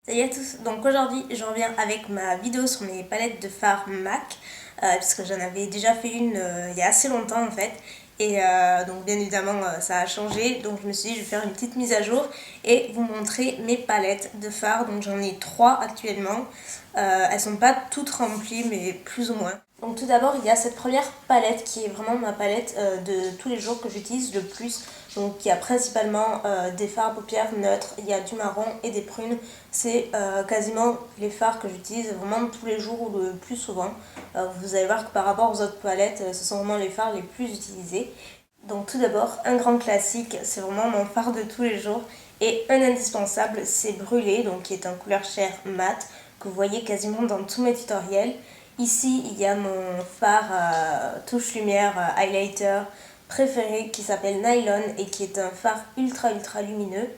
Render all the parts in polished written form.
Salut à tous, donc aujourd'hui je reviens avec ma vidéo sur mes palettes de fard MAC puisque j'en avais déjà fait une il y a assez longtemps en fait et donc bien évidemment ça a changé, donc je me suis dit je vais faire une petite mise à jour et vous montrer mes palettes de fard. Donc j'en ai 3 actuellement, elles sont pas toutes remplies mais plus ou moins. Donc tout d'abord il y a cette première palette qui est vraiment ma palette de tous les jours que j'utilise le plus. Donc il y a principalement des fards à paupières neutres, il y a du marron et des prunes. C'est quasiment les fards que j'utilise vraiment tous les jours ou le plus souvent. Vous allez voir que par rapport aux autres palettes, ce sont vraiment les fards les plus utilisés. Donc tout d'abord, un grand classique, c'est vraiment mon fard de tous les jours. Et un indispensable, c'est Brûlé, donc qui est en couleur chair mat, que vous voyez quasiment dans tous mes tutoriels. Ici, il y a mon fard touche lumière highlighter préféré qui s'appelle Nylon et qui est un fard ultra lumineux.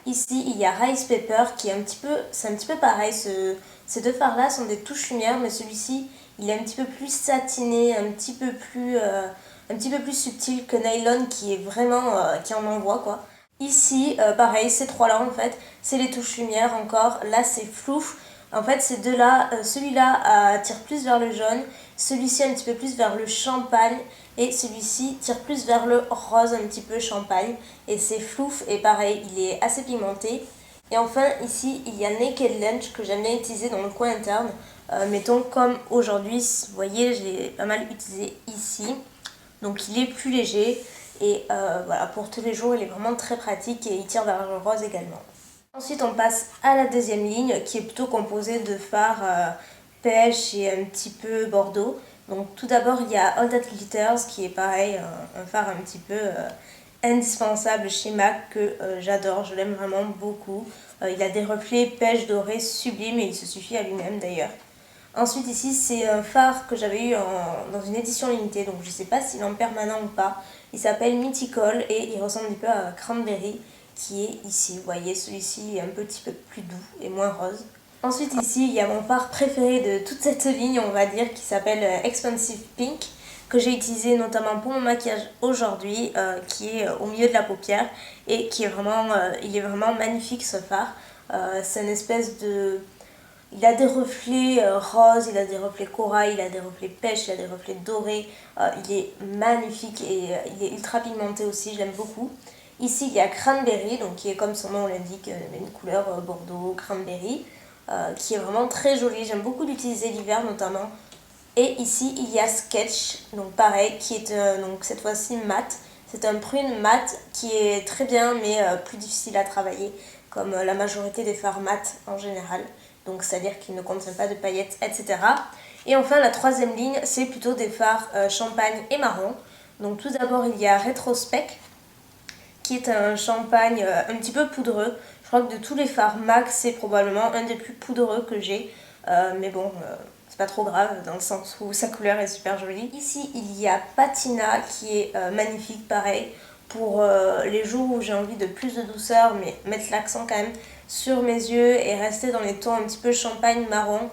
Ici, il y a Rice Pepper qui est c'est un petit peu pareil. Ces deux fards là sont des touches lumière, mais celui-ci, il est un petit peu plus satiné, un petit peu plus subtil que Nylon qui est vraiment, qui en envoie quoi. Ici, pareil, ces trois-là en fait, c'est les touches lumière encore. Là, c'est Flouf. En fait, ces deux-là, celui-là tire plus vers le jaune, celui-ci un petit peu plus vers le champagne et celui-ci tire plus vers le rose un petit peu champagne. Et c'est Flouf et pareil, il est assez pigmenté. Et enfin, ici, il y a Naked Lunch que j'aime bien utiliser dans le coin interne. Mettons comme aujourd'hui, vous voyez, je l'ai pas mal utilisé ici. Donc il est plus léger et voilà, pour tous les jours, il est vraiment très pratique et il tire vers le rose également. Ensuite, on passe à la deuxième ligne qui est plutôt composée de fards pêche et un petit peu bordeaux. Donc tout d'abord, il y a All That Glitters qui est pareil, un phare un petit peu indispensable chez MAC que j'adore, je l'aime vraiment beaucoup. Il a des reflets pêche doré sublimes et il se suffit à lui-même d'ailleurs. Ensuite ici c'est un phare que j'avais eu dans une édition limitée, donc je ne sais pas s'il est en permanent ou pas. Il s'appelle Mythical et il ressemble un peu à Cranberry qui est ici. Vous voyez, celui-ci est un petit peu plus doux et moins rose. Ensuite ici il y a mon phare préféré de toute cette ligne, on va dire, qui s'appelle Expensive Pink, que j'ai utilisé notamment pour mon maquillage aujourd'hui, qui est au milieu de la paupière et qui est vraiment, il est vraiment magnifique ce phare. C'est une espèce de... Il a des reflets roses, il a des reflets corail, il a des reflets pêche, il a des reflets dorés. Il est magnifique et il est ultra pigmenté aussi, je l'aime beaucoup. Ici, il y a Cranberry, donc qui est comme son nom l'indique, une couleur bordeaux cranberry, qui est vraiment très jolie. J'aime beaucoup l'utiliser l'hiver notamment. Et ici, il y a Sketch, donc pareil, qui est donc cette fois-ci mat. C'est un prune mat qui est très bien, mais plus difficile à travailler, comme la majorité des fards mat en général. Donc c'est-à-dire qu'il ne contient pas de paillettes, etc. Et enfin, la troisième ligne, c'est plutôt des fards champagne et marron. Donc tout d'abord, il y a Retrospect, qui est un champagne un petit peu poudreux. Je crois que de tous les fards MAC, c'est probablement un des plus poudreux que j'ai. Mais bon, c'est pas trop grave dans le sens où sa couleur est super jolie. Ici, il y a Patina qui est magnifique, pareil, pour les jours où j'ai envie de plus de douceur, mais mettre l'accent quand même sur mes yeux et rester dans les tons un petit peu champagne marron.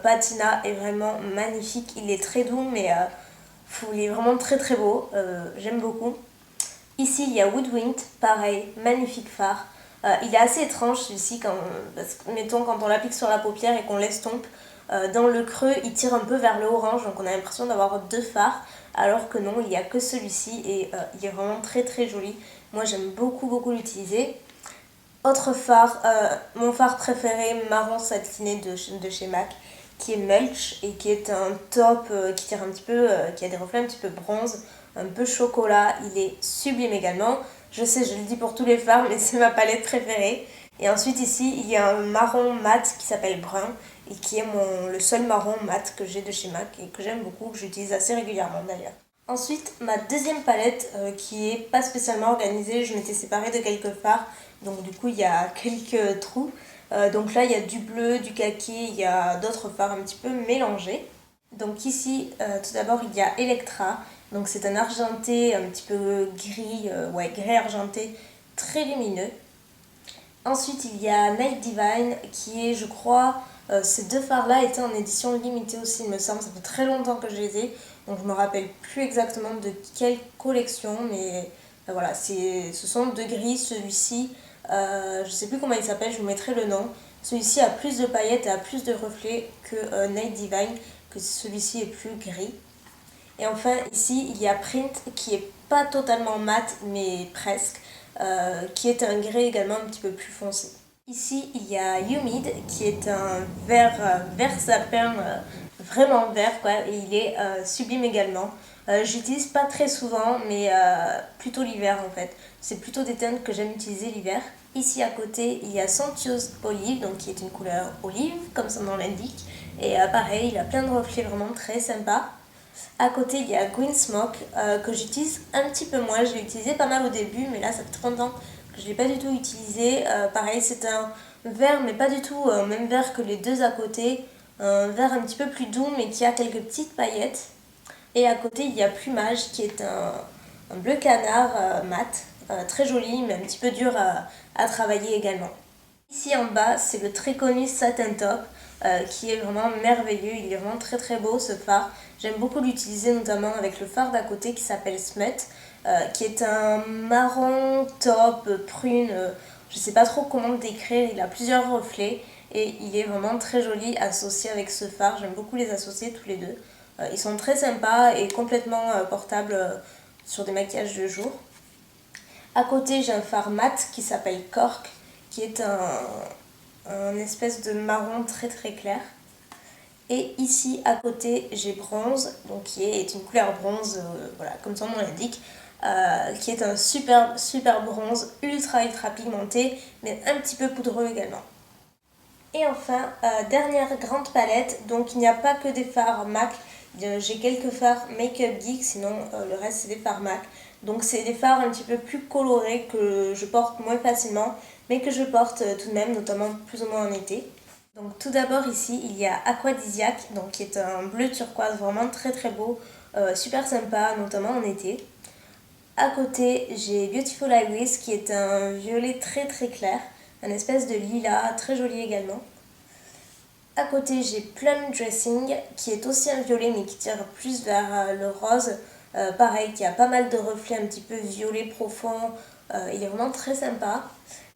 Patina est vraiment magnifique. Il est très doux, mais il est vraiment très beau. J'aime beaucoup. Ici, il y a Woodwind, pareil, magnifique phare. Il est assez étrange celui-ci, parce que, mettons, quand on l'applique sur la paupière et qu'on l'estompe, dans le creux, il tire un peu vers le orange, donc on a l'impression d'avoir deux fards, alors que non, il n'y a que celui-ci et il est vraiment très joli. Moi, j'aime beaucoup l'utiliser. Autre phare, mon phare préféré marron satiné de chez MAC, qui est Mulch et qui est un top qui tire un petit peu, qui a des reflets un petit peu bronze, un peu chocolat. Il est sublime également. Je sais, je le dis pour tous les fards, mais c'est ma palette préférée. Et ensuite ici, il y a un marron mat qui s'appelle Brun et qui est le seul marron mat que j'ai de chez MAC et que j'aime beaucoup, que j'utilise assez régulièrement d'ailleurs. Ensuite, ma deuxième palette qui est pas spécialement organisée, je m'étais séparée de quelques fards, donc du coup il y a quelques trous. Donc là il y a du bleu, du kaki, il y a d'autres fards un petit peu mélangés. Donc ici, tout d'abord il y a Electra, donc c'est un argenté un petit peu gris, ouais gris argenté, très lumineux. Ensuite, il y a Night Divine qui est, je crois, ces deux fards-là étaient en édition limitée aussi, il me semble. Ça fait très longtemps que je les ai, donc je me rappelle plus exactement de quelle collection, mais voilà, ce sont deux gris. Celui-ci Je sais plus comment il s'appelle, je vous mettrai le nom. Celui-ci a plus de paillettes et a plus de reflets que Night Divine, que celui-ci est plus gris. Et enfin ici il y a Print qui est pas totalement mat mais presque, qui est un gris également un petit peu plus foncé. Ici il y a Humid qui est un vert sapin, vraiment vert quoi, et il est sublime également. J'utilise pas très souvent mais plutôt l'hiver en fait. C'est plutôt des teintes que j'aime utiliser l'hiver. Ici à côté il y a Santios Olive, donc qui est une couleur olive comme son nom l'indique. Et pareil, il a plein de reflets vraiment très sympas. À côté, il y a Green Smoke que j'utilise un petit peu moins. Je l'ai utilisé pas mal au début, mais là, ça fait trop longtemps que je ne l'ai pas du tout utilisé. Pareil, c'est un vert, mais pas du tout même vert que les deux à côté. Un vert un petit peu plus doux, mais qui a quelques petites paillettes. Et à côté, il y a Plumage qui est un bleu canard mat, très joli, mais un petit peu dur à travailler également. Ici en bas, c'est le très connu Satin Top qui est vraiment merveilleux. Il est vraiment très très beau ce phare. J'aime beaucoup l'utiliser notamment avec le phare d'à côté qui s'appelle Smut, qui est un marron top, prune, je ne sais pas trop comment le décrire. Il a plusieurs reflets et il est vraiment très joli associé avec ce phare. J'aime beaucoup les associer tous les deux. Ils sont très sympas et complètement portables sur des maquillages de jour. À côté, j'ai un fard mat qui s'appelle Cork, qui est un espèce de marron très très clair. Et ici à côté j'ai bronze, donc qui est une couleur bronze, voilà, comme son nom l'indique, qui est un super bronze ultra pigmenté, mais un petit peu poudreux également. Et enfin, dernière grande palette, donc il n'y a pas que des fards MAC, j'ai quelques fards Make-up Geek, sinon le reste c'est des fards MAC. Donc c'est des fards un petit peu plus colorés que je porte moins facilement, mais que je porte tout de même, notamment plus ou moins en été. Donc tout d'abord ici il y a Aquadisiac, donc qui est un bleu turquoise vraiment très très beau, super sympa, notamment en été. À côté j'ai Beautiful Iris qui est un violet très très clair, un espèce de lilas très joli également. À côté j'ai Plum Dressing qui est aussi un violet mais qui tire plus vers le rose, pareil qui a pas mal de reflets un petit peu violet profond, il est vraiment très sympa.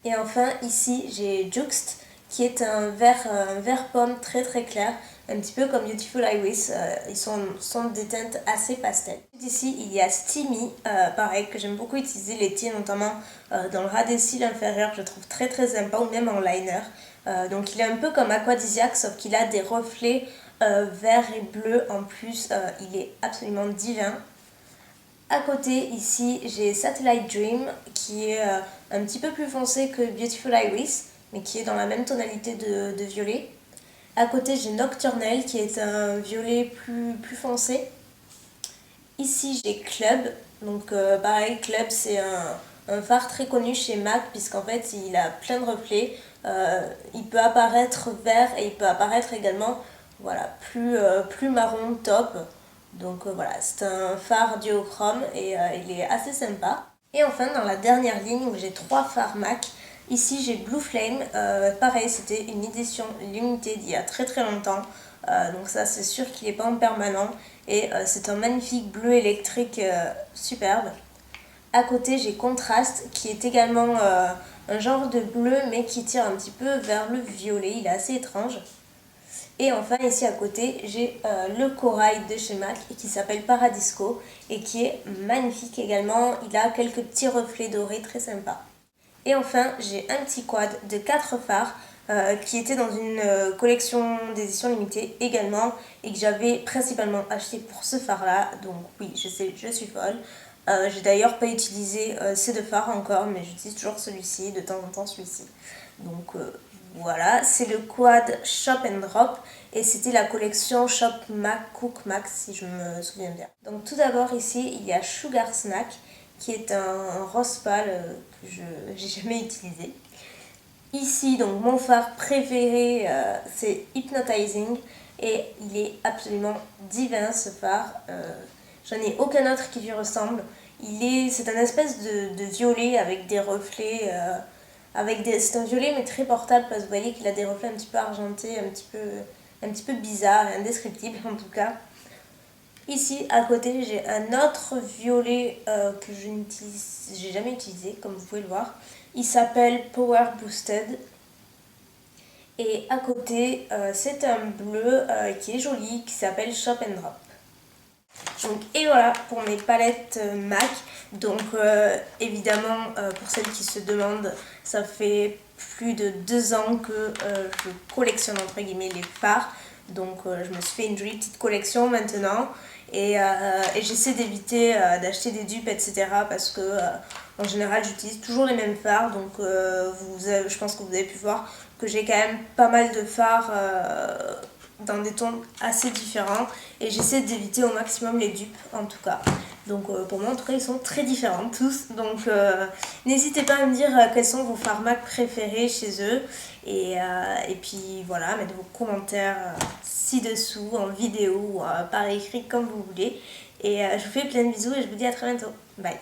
Et enfin ici j'ai Juxt qui est un vert pomme très très clair, un petit peu comme Beautiful Iris, ils sont des teintes assez pastel. Ici il y a Steamy, pareil que j'aime beaucoup utiliser l'été, notamment dans le ras des cils inférieurs, je trouve très très sympa, ou même en liner. Donc il est un peu comme Aquadisiac sauf qu'il a des reflets verts et bleus en plus, il est absolument divin. À côté ici j'ai Satellite Dream qui est un petit peu plus foncé que Beautiful Iris mais qui est dans la même tonalité de violet. À côté j'ai Nocturnal qui est un violet plus foncé. Ici j'ai Club, donc pareil Club c'est un fard très connu chez MAC puisqu'en fait il a plein de reflets. Il peut apparaître vert et il peut apparaître également voilà, plus marron top. Donc voilà, c'est un fard duochrome et il est assez sympa. Et enfin dans la dernière ligne où j'ai 3 fards MAC, ici j'ai Blue Flame, pareil c'était une édition limitée d'il y a très très longtemps. Donc ça c'est sûr qu'il n'est pas en permanent et c'est un magnifique bleu électrique superbe. À côté j'ai Contrast qui est également un genre de bleu mais qui tire un petit peu vers le violet, il est assez étrange. Et enfin ici à côté j'ai le corail de chez MAC qui s'appelle Paradisco et qui est magnifique également, il a quelques petits reflets dorés très sympas. Et enfin j'ai un petit quad de 4 fards qui était dans une collection d'édition limitée également et que j'avais principalement acheté pour ce phare là, donc oui je sais je suis folle. J'ai d'ailleurs pas utilisé ces 2 fards encore mais j'utilise toujours celui-ci, de temps en temps celui-ci. Donc voilà, c'est le quad Shop and Drop et c'était la collection Shop Mac Cook Max si je me souviens bien. Donc tout d'abord ici il y a Sugar Snack qui est un rose pâle que je n'ai jamais utilisé. Ici donc mon fard préféré c'est Hypnotizing et il est absolument divin ce fard. J'en ai aucun autre qui lui ressemble. C'est un espèce de violet avec des reflets. C'est un violet mais très portable parce que vous voyez qu'il a des reflets un petit peu argentés, un petit peu bizarre et indescriptible en tout cas. Ici à côté j'ai un autre violet que j'ai jamais utilisé comme vous pouvez le voir. Il s'appelle Power Boosted. Et à côté, c'est un bleu qui est joli, qui s'appelle Shop and Drop. Donc, et voilà pour mes palettes MAC. Donc évidemment, pour celles qui se demandent, ça fait plus de 2 ans que je collectionne entre guillemets les fards. Donc je me suis fait une jolie petite collection maintenant. Et j'essaie d'éviter d'acheter des dupes, etc. Parce que en général j'utilise toujours les mêmes fards. Donc je pense que vous avez pu voir que j'ai quand même pas mal de fards dans des tons assez différents. Et j'essaie d'éviter au maximum les dupes en tout cas. Donc pour moi en tout cas ils sont très différents tous. Donc n'hésitez pas à me dire quels sont vos fards MAC préférés chez eux. Et puis voilà, mettez vos commentaires ci-dessous, en vidéo ou par écrit comme vous voulez. Et je vous fais plein de bisous et je vous dis à très bientôt. Bye.